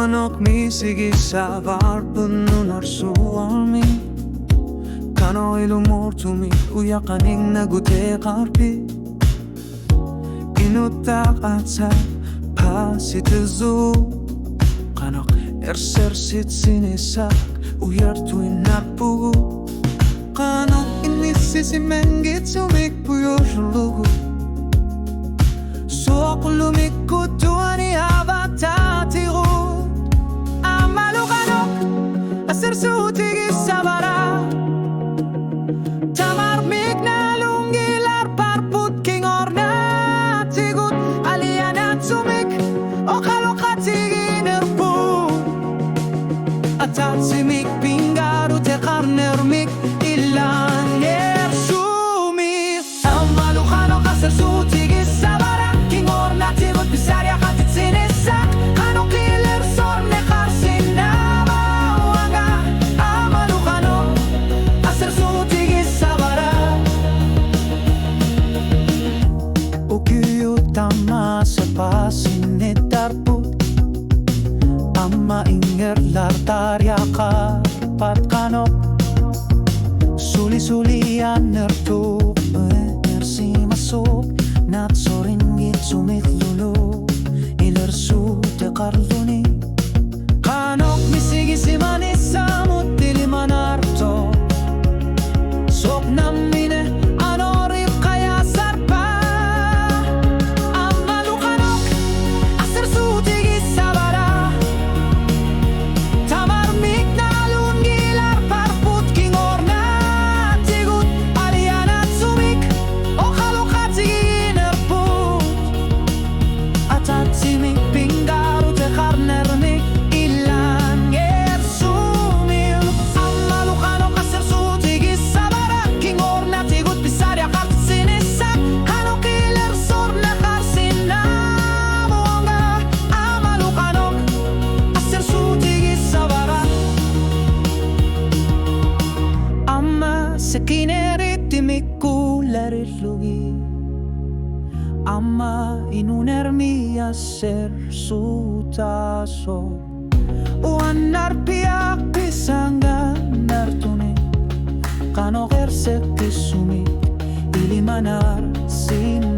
Kanok misigissä varpunun arsuami Kano ilumurtumi uyakaning nagute karpi Inutak atsa pasitizu Kanok ersersit sinisak uyartuin narpugu Kanok inisisi mengit sumikpuyo shulugu Sokulumik kutuani avatatiru Amalu kanok asersuti sabara Tamar mikna lungilar parput king orna tigut aliana tumik okalokati nerpu Atatsimik pingaru te karnermik ilan nersumi Amalu kanok asersuti sabara king orna tigut bisaria katit sinisak kanok iler sorne karsina mawanga Amalu kanok asersuti sabara Ukiyo tama sa pasinitarput Amma inger lartarya karpat kanok Suli-sulian nertuk enersi masuk Nat soringit sumiklulu Ilersu te karluni Kanok misigisi manisamut dilimanarto Sok namine anorip kaya sarpa Amalu kanok asersuti sabara Tamar mikna lungilar parput king orna tigut aliana sumik okalokati nerput Atatsimik pingaru te karnermik ilan gersumil Amalu kanok asersuti sabara king orna tigut bisaria kartit sinisak kanok iler sorna karsina mawanga Amalu kanok asersuti sabara Amma sekinerit imikulerillugi Amma inunermi asersutaso Uannar piak pisanga nartuni Kanok ersekisumi ilimanar sin